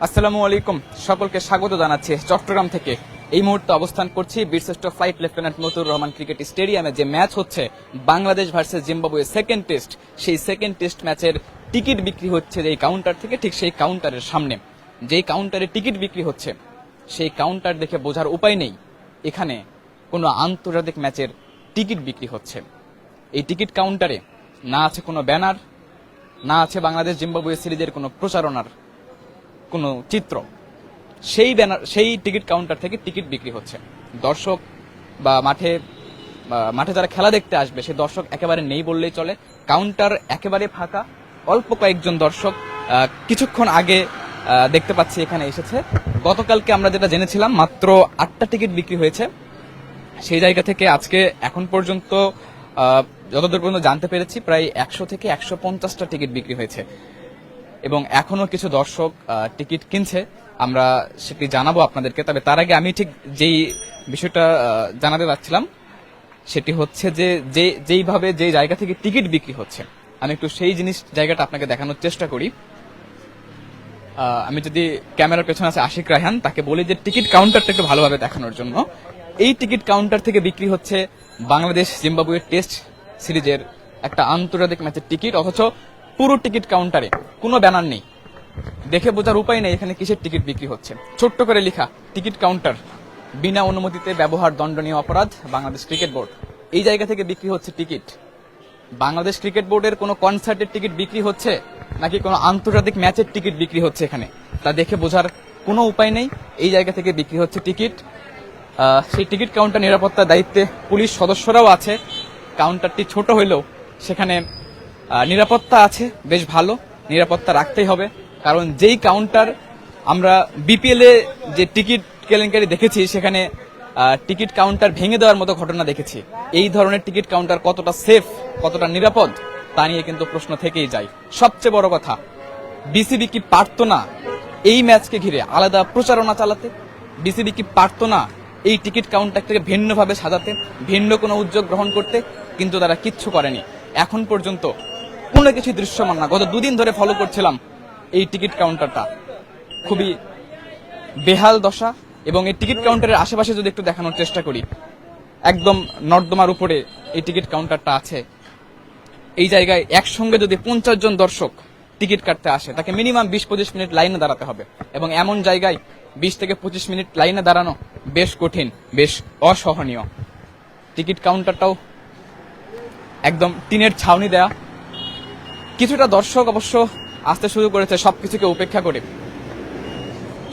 আসসালামু আলাইকুম, সকলকে স্বাগত জানাচ্ছি চট্টগ্রাম থেকে। এই মুহূর্তে অবস্থান করছি Birshreshtho flight lieutenant Motiur Rahman cricket স্টেডিয়ামে। যে ম্যাচ হচ্ছে Bangladesh versus Zimbabwe second test, সেই সেকেন্ড টেস্ট ম্যাচের টিকিট বিক্রি হচ্ছে যেই কাউন্টার থেকে, ঠিক সেই কাউন্টারের সামনে যেই কাউন্টারে টিকিট বিক্রি হচ্ছে, সেই কাউন্টার দেখে বোঝার উপায় নেই এখানে কোনো আন্তর্জাতিক ম্যাচের টিকিট বিক্রি হচ্ছে। এই টিকিট কাউন্টারে না আছে কোনো ব্যানার, না আছে বাংলাদেশ জিম্বাবুয়ে সিরিজের কোনো প্রচারণার কোনো চিত্র। সেই টিকিট কাউন্টার থেকে টিকিট বিক্রি হচ্ছে। দর্শক বা মাঠে যারা খেলা দেখতে আসবে সেই দর্শক একেবারে নেই বললেই চলে। কাউন্টার একেবারে ফাঁকা, অল্প কয়েকজন দর্শক কিছুক্ষণ আগে দেখতে পাচ্ছি এখানে এসেছে। গতকালকে আমরা যেটা জেনেছিলাম মাত্র 8টা টিকিট বিক্রি হয়েছে, সেই জায়গা থেকে আজকে এখন পর্যন্ত যতদূর পর্যন্ত জানতে পেরেছি প্রায় 100 থেকে 150টা টিকিট বিক্রি হয়েছে এবং এখনো কিছু দর্শক টিকিট কিনছে। আমরা সেটি জানাবো আপনাদেরকে। তবে তার আগে আমি ঠিক যেই বিষয়টা জানাতে চাচ্ছিলাম সেটি হচ্ছে যে যেইভাবে যে জায়গা থেকে টিকিট বিক্রি হচ্ছে, আমি একটু সেই জায়গাটা আপনাকে দেখানোর চেষ্টা করি। আমি যদি ক্যামেরার পেছনে আছে আশিক রায়হান, তাকে বলি যে টিকিট কাউন্টারটা একটু ভালোভাবে দেখানোর জন্য। এই টিকিট কাউন্টার থেকে বিক্রি হচ্ছে বাংলাদেশ জিম্বাবুয়ে টেস্ট সিরিজের একটা আন্তর্জাতিক ম্যাচের টিকিট, অথচ পুরো টিকিট কাউন্টারে কোনো ব্যানার নেই। দেখে বোঝার উপায় নেই এখানে কিসের টিকিট বিক্রি হচ্ছে। ছোট্ট করে লেখা টিকিট কাউন্টার, বিনা অনুমতিতে ব্যবহার দণ্ডনীয় অপরাধ, বাংলাদেশ ক্রিকেট বোর্ড। এই জায়গা থেকে বিক্রি হচ্ছে টিকিট। বাংলাদেশ ক্রিকেট বোর্ডের কোনো কনসার্টের টিকিট বিক্রি হচ্ছে নাকি কোনো আন্তর্জাতিক ম্যাচের টিকিট বিক্রি হচ্ছে এখানে, তা দেখে বোঝার কোনো উপায় নেই। এই জায়গা থেকে বিক্রি হচ্ছে টিকিট। সেই টিকিট কাউন্টার নিরাপত্তার দায়িত্বে পুলিশ সদস্যরাও আছে। কাউন্টারটি ছোট হইলেও সেখানে নিরাপত্তা আছে, বেশ ভালো। নিরাপত্তা রাখতেই হবে, কারণ যেই কাউন্টার আমরা বিপিএল এ যে টিকিট কেলেঙ্কারি দেখেছি সেখানে টিকিট কাউন্টার ভেঙে দেওয়ার মতো ঘটনা দেখেছি। এই ধরনের টিকিট কাউন্টার কতটা সেফ, কতটা নিরাপদ, তা নিয়ে কিন্তু প্রশ্ন থেকেই যায়। সবচেয়ে বড় কথা, বিসিবি কি পারতো না এই ম্যাচকে ঘিরে আলাদা প্রচারণা চালাতে? বিসিবি কি পারতো না এই টিকিট কাউন্টারটাকে ভিন্নভাবে সাজাতে, ভিন্ন কোনো উদ্যোগ গ্রহণ করতে? কিন্তু তারা কিচ্ছু করেনি। এখন পর্যন্ত কোনো কিছু দৃশ্যমান না। গত দুদিন ধরে ফলো করছিলাম এই টিকিট কাউন্টারটা, খুবই বেহাল দশা। এবং এই টিকিট কাউন্টারের আশেপাশে যদি একটু দেখানোর চেষ্টা করি, একদম নর্দমার উপরে এই টিকিট কাউন্টারটা আছে। এই জায়গায় একসঙ্গে যদি 50 জন দর্শক টিকিট কাটতে আসে, তাকে মিনিমাম 20-25 মিনিট লাইনে দাঁড়াতে হবে। এবং এমন জায়গায় 20 থেকে 25 মিনিট লাইনে দাঁড়ানো বেশ কঠিন, বেশ অসহনীয়। টিকিট কাউন্টারটাও একদম টিনের ছাউনি দেয়া। কিছুটা দর্শক অবশ্য আসতে শুরু করেছে সবকিছুকে উপেক্ষা করে,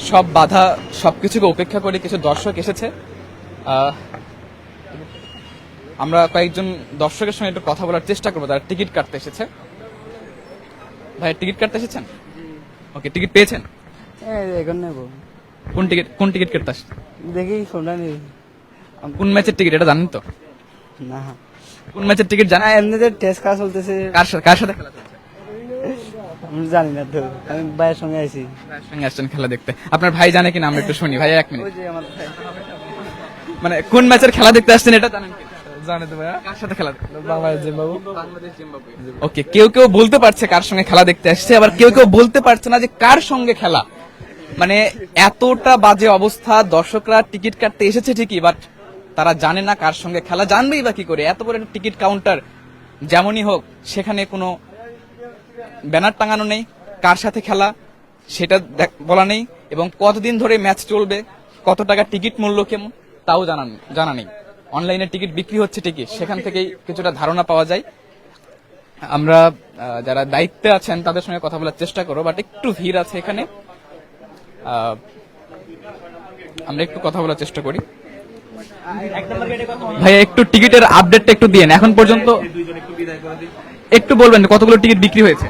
সব বাধা সবকিছুকে উপেক্ষা করে কিছু দর্শক এসেছে। আমরা কয়েকজন দর্শকের সঙ্গে একটু কথা বলার চেষ্টা করবো, তারা টিকিট কাটতে এসেছে। ভাই, টিকিট কাটতে এসেছেন? ওকে, টিকিট পেয়েছেন? এখন নেব। কোন টিকিট কাটতে আসছেন? দেখি কোনটা নেই। কোন ম্যাচের টিকিট এটা জানেন তো? না, কোন ম্যাচের টিকিট জানেন? এমনিতে টেস্ট খেলা চলতেছে। কার সাথে খেলা চলছে? আমি জানি না তো, আমি ভাইয়ের সঙ্গে আইছি। ভাইয়ের সঙ্গে আসছেন খেলা দেখতে। আপনার ভাই জানে কিনা আমরা একটু শুনি। ভাই, 1 মিনিট। ওই যে আমার ভাই। মানে কোন ম্যাচের খেলা দেখতে আসছেন এটা জানেন কি? জানি তো ভাইয়া। কার সাথে খেলা? বাংলাদেশ জিম্বাবু। ওকে, কেউ কেউ বলতে পারছে কার সঙ্গে খেলা দেখতে আসছে, আবার কেউ কেউ বলতে পারছে না যে কার সঙ্গে খেলা। মানে এতটা বাজে অবস্থা। দর্শকরা টিকিট কাটতে এসেছে ঠিকই, বাট তারা জানে না কার সঙ্গে খেলা। জানবেই বা কি করে? এত বড় একটা টিকিট কাউন্টার যেমনই হোক, সেখানে কোনো ব্যানার টাঙানো নেই, কার সাথে খেলা সেটা বলা নেই, এবং কতদিন ধরে ম্যাচ চলবে, কত টাকা টিকিট মূল্য কেমন তাও জানা নেই। অনলাইনে টিকিট বিক্রি হচ্ছে টিকিট, সেখান থেকেই কিছুটা ধারণা পাওয়া যায়। আমরা যারা দায়িত্বে আছেন তাদের সঙ্গে কথা বলার চেষ্টা করবো, বাট একটু ভিড় আছে এখানে। আমরা একটু কথা বলার চেষ্টা করি। ভাইয়া, একটু টিকিটের আপডেটটা একটু দিয়েন। এখন পর্যন্ত একটু বলবেন কতগুলো টিকিট বিক্রি হয়েছে?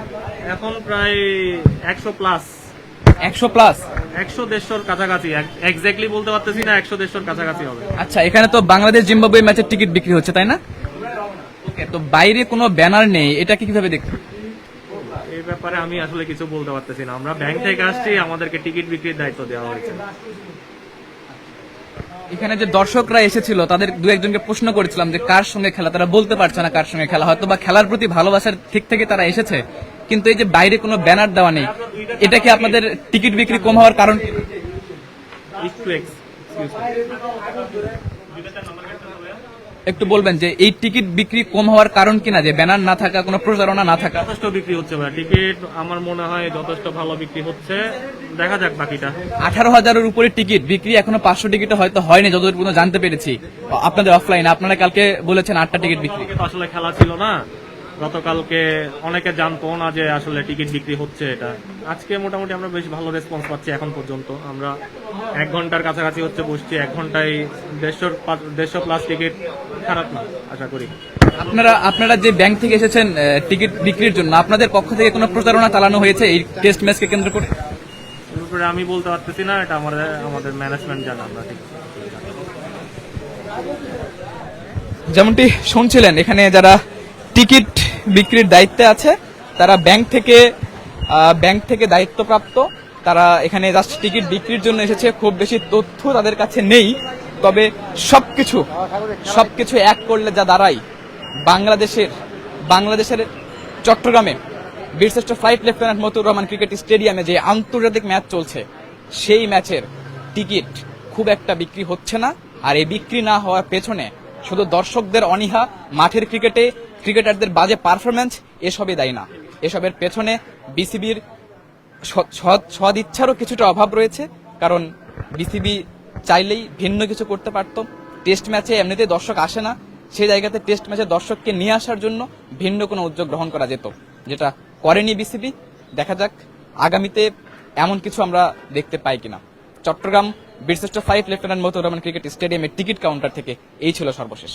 এখন প্রায় 100 প্লাস। 100 প্লাস? 100-150 কাছাকাছি, এক্স্যাক্টলি বলতে পারতেছি না, 100-150 কাছাকাছি হবে। আচ্ছা, এখানে তো বাংলাদেশ জিম্বাবুয়ে ম্যাচের টিকিট বিক্রি হচ্ছে, তাই না? ওকে, তো বাইরে কোনো ব্যানার নেই, এটা কিভাবে দেখছেন? এই ব্যাপারে আমি আসলে কিছু বলতে পারতেছি না। আমরা ব্যাংক থেকে আসছি, আমাদেরকে টিকিট বিক্রির দায়িত্ব দেওয়া হয়েছে। এখানে যে দর্শকরা এসেছিল তাদের দু একজনকে প্রশ্ন করেছিলাম যে কার সঙ্গে খেলা, তারা বলতে পারছে না কার সঙ্গে খেলা। হয়তো বা খেলার প্রতি ভালোবাসার ঠিক থেকে তারা এসেছে, কিন্তু এই যে বাইরে কোনো ব্যানার দেওয়া নেই, এটা কি আপনাদের টিকিট বিক্রি কম হওয়ার কারণ কি? একটু এক্সকিউজ একটু বলবেন যে এই টিকিট বিক্রি কম হওয়ার কারণ কিনা, যে ব্যানার না থাকা, কোনো প্রচারণা না থাকা? যথেষ্ট বিক্রি হচ্ছে ভাই, টিকিট আমার মনে হয় যথেষ্ট ভালো বিক্রি হচ্ছে, দেখা যাক বাকিটা। 18,000-এর উপরে টিকিট বিক্রি, এখনো 500 টিকিটও হয়তো হয়নি যতদূর পর্যন্ত জানতে পেরেছি আপনাদের অফলাইনে। আপনারা কালকে বলেছেন 8টা টিকিট বিক্রি। গতকালকে তো আসলে খেলা ছিল না, গতকালকে অনেকে জানতো না যে আসলে টিকিট বিক্রি হচ্ছে এটা। আজকে মোটামুটি আমরা বেশ ভালো রেসপন্স পাচ্ছি এখন পর্যন্ত। আমরা 1 ঘন্টার কাছাকাছি হচ্ছে বসছি, 1 ঘন্টায় 150 প্লাস টিকিট, খারাপ না আশা করি। আপনারা যে ব্যাংক থেকে এসেছেন টিকিট বিক্রির জন্য, আপনাদের পক্ষ থেকে কোনো প্রচারণা চালানো হয়েছে এই টেস্ট ম্যাচকে কেন্দ্র করে? এর উপরে আমি বলতে পারতেছি না, এটা আমাদের ম্যানেজমেন্ট জানে, আমরা ঠিক যেমনটি শুনছিলেন, এখানে যারা টিকিট বিক্রির দায়িত্বে আছে তারা ব্যাংক থেকে দায়িত্বপ্রাপ্ত, তারা এখানে জাস্ট টিকিট বিক্রির জন্য এসেছে। খুব বেশি তথ্য তাদের কাছে নেই, তবে সবকিছু এক করলে যা দাঁড়ায়, বাংলাদেশের চট্টগ্রামে Birshreshtho flight lieutenant Motiur Rahman cricket স্টেডিয়ামে যে আন্তর্জাতিক ম্যাচ চলছে, সেই ম্যাচের টিকিট খুব একটা বিক্রি হচ্ছে না। আর এই বিক্রি না হওয়ার পেছনে শুধু দর্শকদের অনীহা, মাঠের ক্রিকেটারদের বাজে পারফরমেন্স এসবই দায়ী না। এসবের পেছনে বিসিবির সদ ইচ্ছারও কিছুটা অভাব রয়েছে, কারণ বিসিবি চাইলেই ভিন্ন কিছু করতে পারত। টেস্ট ম্যাচে এমনিতেই দর্শক আসে না, সেই জায়গাতে টেস্ট ম্যাচে দর্শককে নিয়ে আসার জন্য ভিন্ন কোনো উদ্যোগ গ্রহণ করা যেত, যেটা করেনি বিসিবি। দেখা যাক আগামীতে এমন কিছু আমরা দেখতে পাই কিনা। Chattogram Birshreshtho flight lieutenant Motiur Rahman cricket স্টেডিয়ামের টিকিট কাউন্টার থেকে এই ছিল সর্বশেষ।